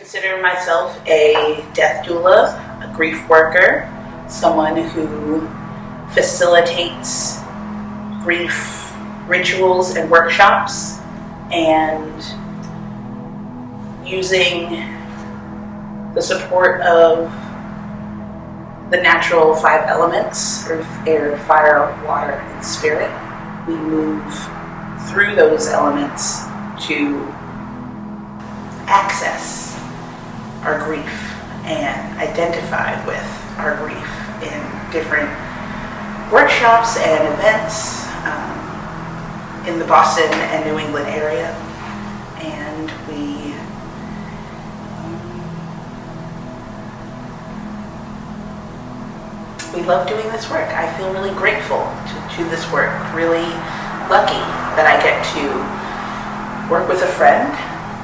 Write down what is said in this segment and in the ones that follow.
consider myself a death doula, a grief worker, someone who facilitates grief rituals and workshops, and using the support of the natural 5 elements, earth, air, fire, water, and spirit. We move through those elements to access our grief and identify with our grief in different workshops and events in the Boston and New England area. And we love doing this work. I feel really grateful to this work, really lucky that I get to work with a friend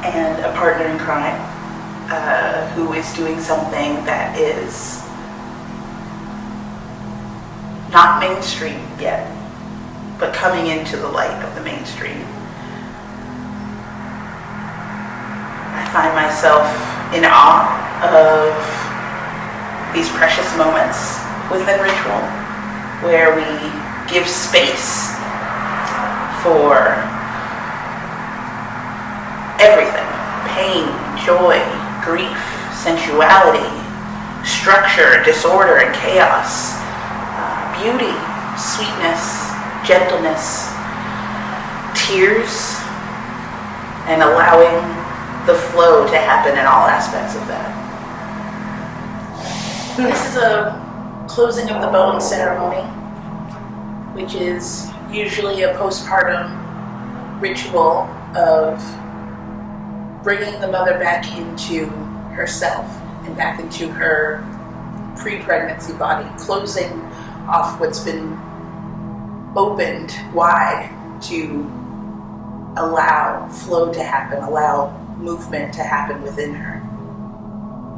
and a partner in crime who is doing something that is not mainstream yet, but coming into the light of the mainstream. I find myself in awe of these precious moments within ritual, where we give space for everything: pain, joy, grief, sensuality, structure, disorder, and chaos, beauty, sweetness, gentleness, tears, and allowing the flow to happen in all aspects of that. This is a closing of the bone ceremony, which is usually a postpartum ritual of bringing the mother back into herself and back into her pre-pregnancy body, closing off what's been opened wide to allow flow to happen, allow movement to happen within her.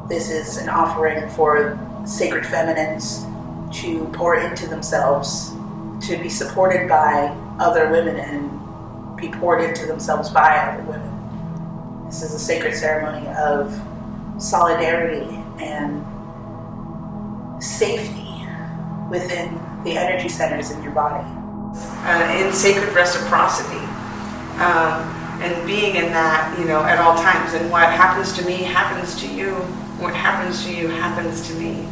This is an offering for sacred feminines to pour into themselves, to be supported by other women and be poured into themselves by other women. This is a sacred ceremony of solidarity and safety within the energy centers in your body. In sacred reciprocity, and being in that, at all times. And what happens to me happens to you. What happens to you happens to me.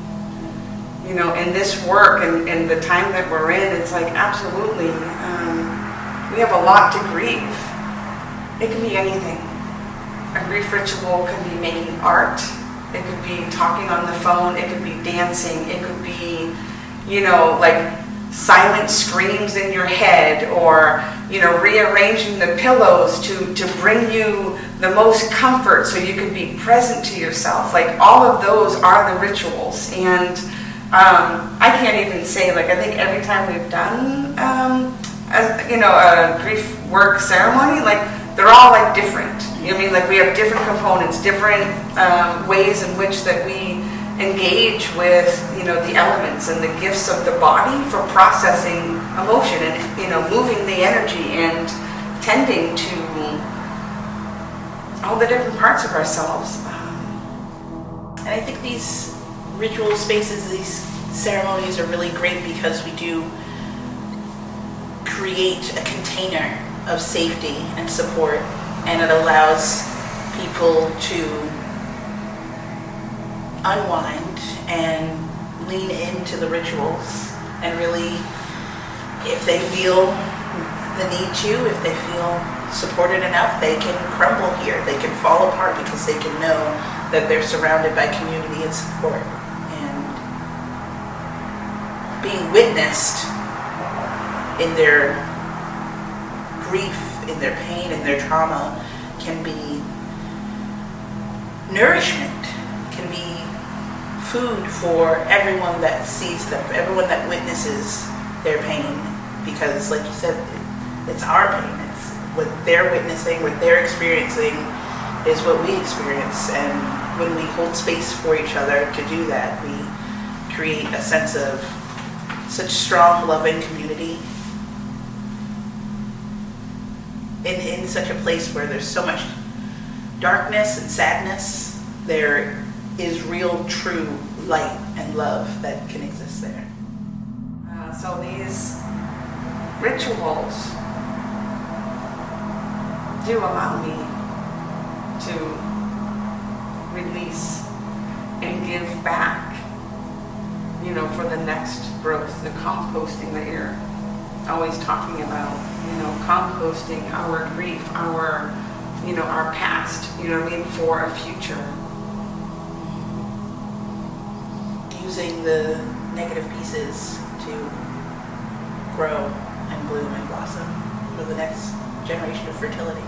In this work and the time that we're in, it's like absolutely, we have a lot to grieve. It can be anything. A grief ritual can be making art. It could be talking on the phone. It could be dancing. It could be, like silent screams in your head, or, rearranging the pillows to bring you the most comfort so you can be present to yourself. Like, all of those are the rituals. And I can't even say, I think every time we've done, a grief work ceremony, they're all different. We have different components, different ways in which that we engage with, the elements and the gifts of the body for processing emotion and, moving the energy and tending to all the different parts of ourselves. And I think these ritual spaces, these ceremonies are really great because we do create a container of safety and support, and it allows people to unwind and lean into the rituals, and really, if they feel the need to, if they feel supported enough, they can crumble here, they can fall apart, because they can know that they're surrounded by community and support. And being witnessed in their grief, in their pain, in their trauma can be nourishment, can be food for everyone that sees them, for everyone that witnesses their pain, because like you said, it's our pain. It's what they're witnessing, what they're experiencing is what we experience. And when we hold space for each other to do that, we create a sense of such strong, loving community in such a place where there's so much darkness and sadness. there is real, true light and love that can exist there. So these rituals do allow me to release and give back, you know, for the next growth, the composting that you're always talking about, you know, composting our grief, our, you know, our past, you know what I mean, for a future. Using the negative pieces to grow and bloom and blossom for the next generation of fertility.